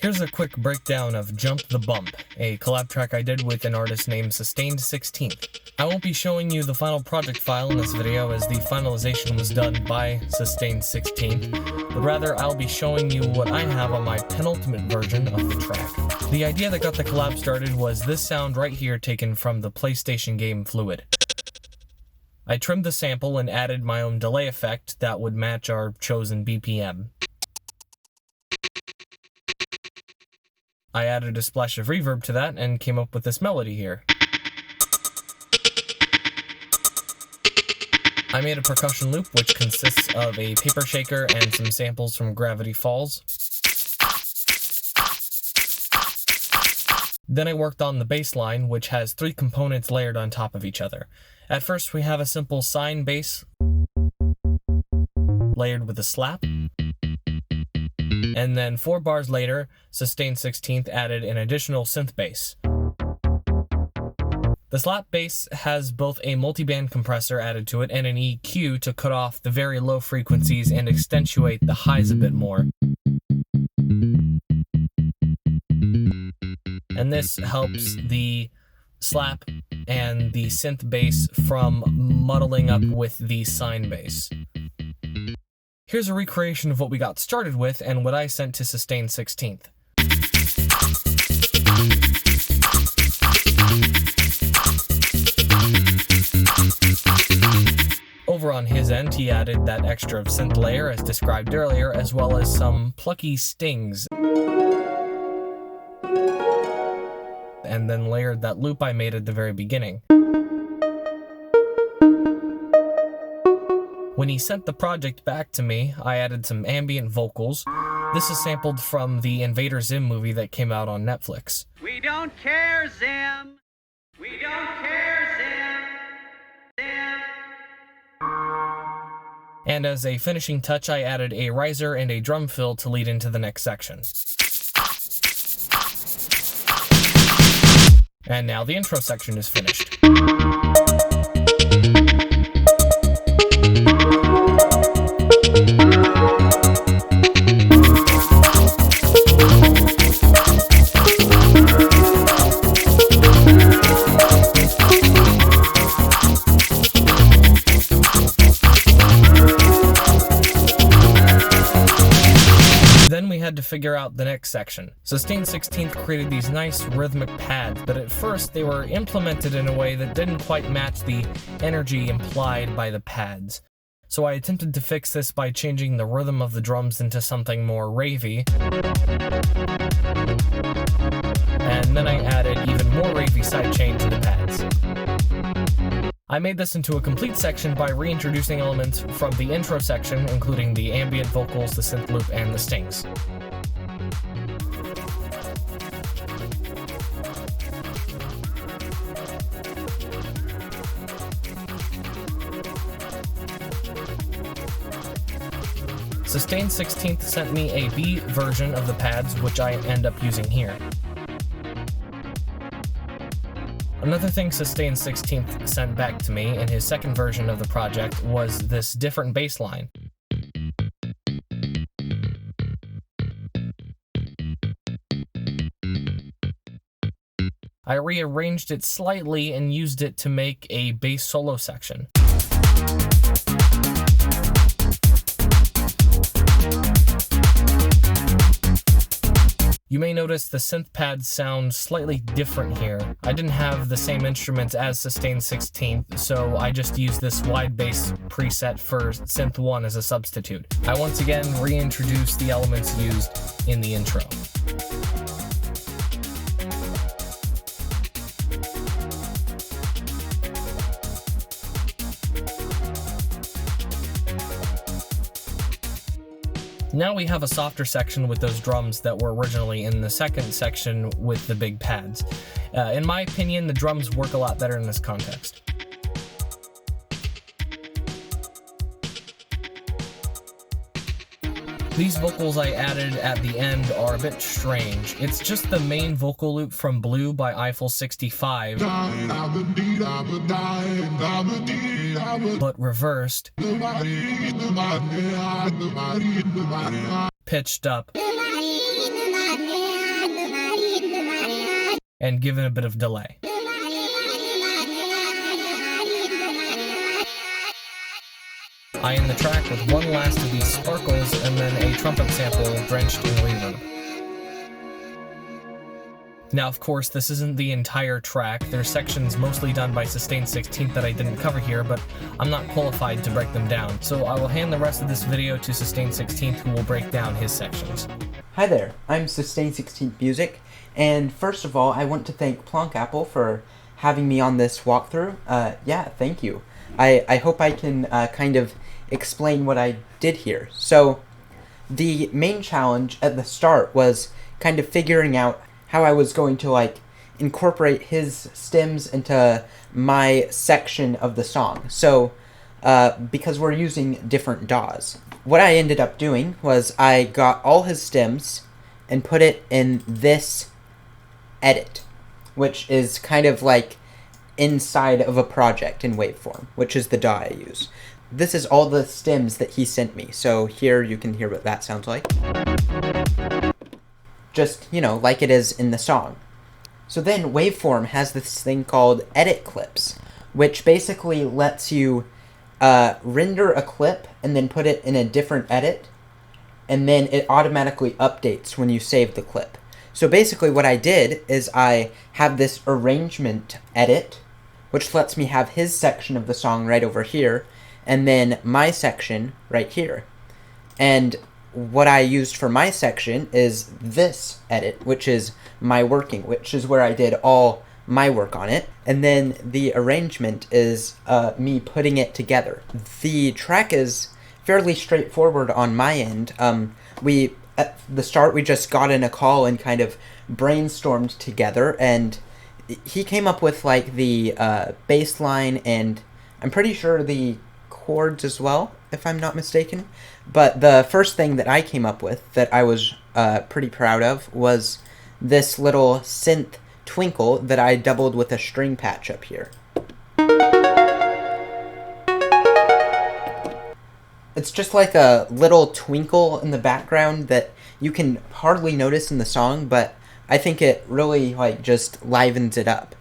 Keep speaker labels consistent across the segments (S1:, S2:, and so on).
S1: Here's a quick breakdown of Jump the Bump, a collab track I did with an artist named Sustained 16th. I won't be showing you the final project file in this video as the finalization was done by Sustained 16th, but rather I'll be showing you what I have on my penultimate version of the track. The idea that got the collab started was this sound right here taken from the PlayStation game Fluid. I trimmed the sample and added my own delay effect that would match our chosen BPM. I added a splash of reverb to that and came up with this melody here. I made a percussion loop which consists of a paper shaker and some samples from Gravity Falls. Then I worked on the bass line, which has 3 components layered on top of each other. At first we have a simple sine bass layered with a slap. And then 4 bars later, Sustained 16th added an additional synth bass. The slap bass has both a multiband compressor added to it and an EQ to cut off the very low frequencies and accentuate the highs a bit more. And this helps the slap and the synth bass from muddling up with the sine bass. Here's a recreation of what we got started with and what I sent to Sustained 16th. Over on his end, he added that extra synth layer as described earlier, as well as some plucky stings. And then layered that loop I made at the very beginning. When he sent the project back to me, I added some ambient vocals. This is sampled from the Invader Zim movie that came out on Netflix.
S2: We don't care, Zim! We don't care, Zim! Zim!
S1: And as a finishing touch, I added a riser and a drum fill to lead into the next section. And now the intro section is finished. Then we had to figure out the next section. Sustained 16th created these nice rhythmic pads, but at first they were implemented in a way that didn't quite match the energy implied by the pads. So I attempted to fix this by changing the rhythm of the drums into something more ravey. And then I added even more ravey sidechain to the pads. I made this into a complete section by reintroducing elements from the intro section, including the ambient vocals, the synth loop, and the stings. Sustained 16th sent me a B version of the pads, which I end up using here. Another thing Sustained 16th sent back to me in his second version of the project was this different bass line. I rearranged it slightly and used it to make a bass solo section. You may notice the synth pads sound slightly different here. I didn't have the same instruments as Sustained 16th, so I just used this wide bass preset for Synth 1 as a substitute. I once again reintroduced the elements used in the intro. Now we have a softer section with those drums that were originally in the second section with the big pads. In my opinion, the drums work a lot better in this context. These vocals I added at the end are a bit strange. It's just the main vocal loop from Blue by Eiffel 65, but reversed, pitched up, and give it a bit of delay. I end the track with one last of these sparkles and then a trumpet sample drenched in reverb. Now, of course, this isn't the entire track. There's sections mostly done by Sustained 16th that I didn't cover here, but I'm not qualified to break them down, so I will hand the rest of this video to Sustained 16th, who will break down his sections.
S3: Hi there, I'm Sustained 16th Music, and first of all, I want to thank Plonk Apple for having me on this walkthrough. Yeah, thank you. I hope I can kind of explain what I did here. So, the main challenge at the start was kind of figuring out how I was going to incorporate his stems into my section of the song. So, because we're using different DAWs. What I ended up doing was I got all his stems and put it in this edit, which is kind of like inside of a project in waveform, which is the DAW I use. This is all the stems that he sent me, so here you can hear what that sounds like. Just, like it is in the song. So then Waveform has this thing called Edit Clips, which basically lets you render a clip and then put it in a different edit, and then it automatically updates when you save the clip. So basically what I did is I have this arrangement edit, which lets me have his section of the song right over here, and then my section right here. And what I used for my section is this edit, which is my working, which is where I did all my work on it. And then the arrangement is me putting it together. The track is fairly straightforward on my end. At the start, we just got in a call and kind of brainstormed together, and he came up with the bass line, and I'm pretty sure the chords as well, if I'm not mistaken. But the first thing that I came up with that I was pretty proud of was this little synth twinkle that I doubled with a string patch up here. It's just like a little twinkle in the background that you can hardly notice in the song, but I think it really just livens it up.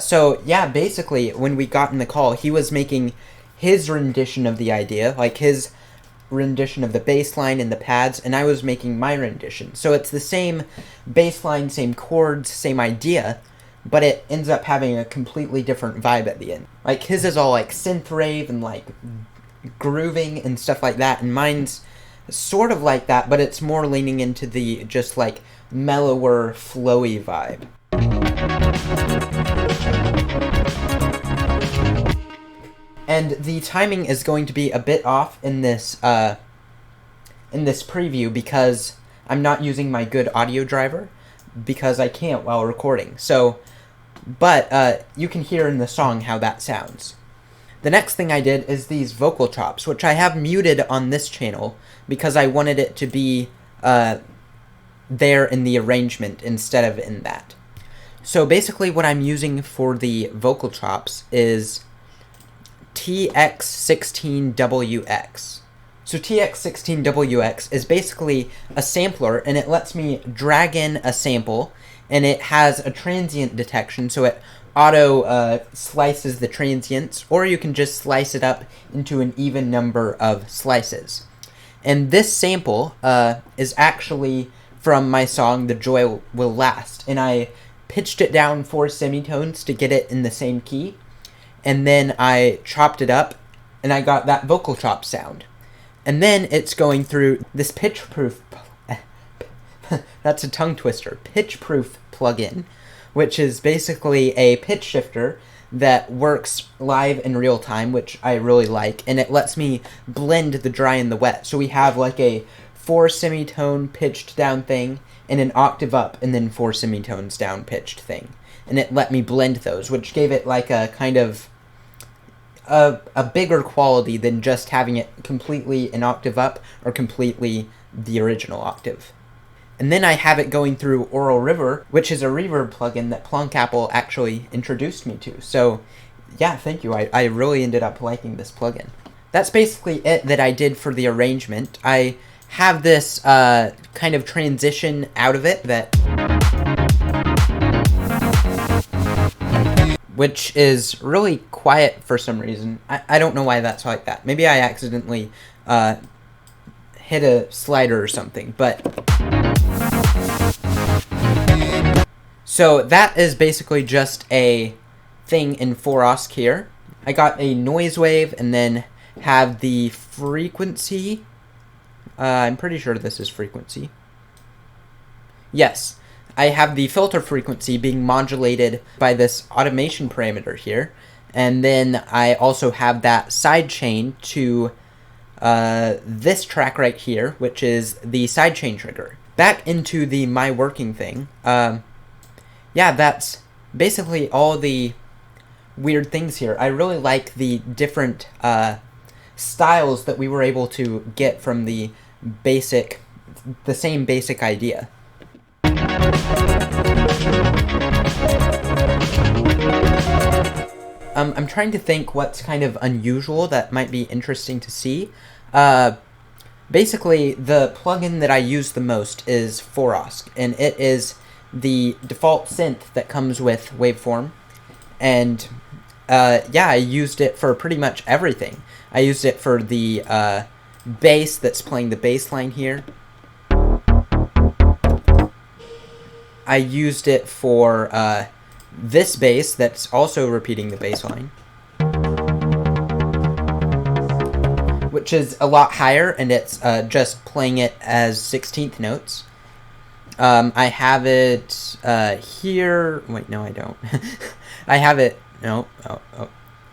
S3: So yeah, basically when we got in the call, he was making his rendition of the idea, his rendition of the bass line and the pads, and I was making my rendition. So it's the same bass line, same chords, same idea, but it ends up having a completely different vibe at the end. His is all synth rave and grooving and stuff like that, and mine's sort of like that, but it's more leaning into the just mellower, flowy vibe. And the timing is going to be a bit off in this preview because I'm not using my good audio driver, because I can't while recording. So, but you can hear in the song how that sounds. The next thing I did is these vocal chops, which I have muted on this channel because I wanted it to be there in the arrangement instead of in that. So basically what I'm using for the vocal chops is TX16WX. So TX16WX is basically a sampler, and it lets me drag in a sample, and it has a transient detection, so it auto slices the transients, or you can just slice it up into an even number of slices. And this sample is actually from my song The Joy Will Last, and I pitched it down 4 semitones to get it in the same key, and then I chopped it up, and I got that vocal chop sound. And then it's going through this pitch-proof, that's a tongue twister, pitch-proof plugin, which is basically a pitch shifter that works live in real time, which I really like, and it lets me blend the dry and the wet. So we have a 4 semitone pitched down thing, and an octave up, and then 4 semitones down pitched thing. And it let me blend those, which gave it a kind of a bigger quality than just having it completely an octave up or completely the original octave. And then I have it going through Oral River, which is a reverb plugin that Plonk Apple actually introduced me to. So yeah, thank you. I really ended up liking this plugin. That's basically it that I did for the arrangement. I have this kind of transition out of it that which is really quiet for some reason. I don't know why that's like that. Maybe I accidentally hit a slider or something, but... So that is basically just a thing in 4OSC here. I got a noise wave and then have the frequency. I'm pretty sure this is frequency. Yes, I have the filter frequency being modulated by this automation parameter here. And then I also have that sidechain to this track right here, which is the sidechain trigger. Back into the my working thing. Yeah, that's basically all the weird things here. I really like the different styles that we were able to get from the same basic idea. I'm trying to think what's kind of unusual that might be interesting to see. Basically, the plugin that I use the most is 4OSC, and it is the default synth that comes with waveform. And yeah, I used it for pretty much everything. I used it for the bass that's playing the bass line here. I used it for this bass that's also repeating the bass line, which is a lot higher, and it's just playing it as 16th notes. I have it here. Wait, no, I don't. I have it. No. Oh.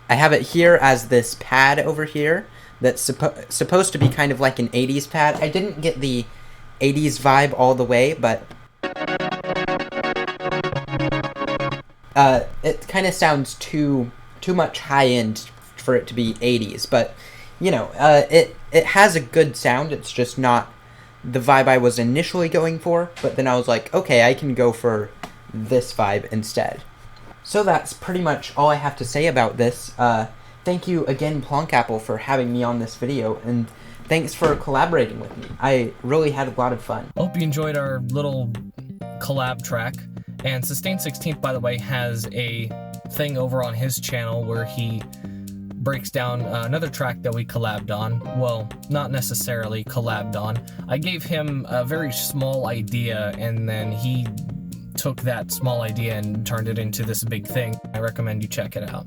S3: I have it here as this pad over here that's supposed to be kind of like an 80s pad. I didn't get the 80s vibe all the way, but it kind of sounds too much high end for it to be 80s. But you know, it has a good sound. It's just not the vibe I was initially going for, but then I was like, okay, I can go for this vibe instead. So that's pretty much all I have to say about this. Thank you again, Plonkapple, for having me on this video, and thanks for collaborating with me. I really had a lot of fun.
S1: Hope you enjoyed our little collab track. And Sustained 16th, by the way, has a thing over on his channel where he breaks down another track that we collabed on. Well, not necessarily collabed on. I gave him a very small idea, and then he took that small idea and turned it into this big thing. I recommend you check it out.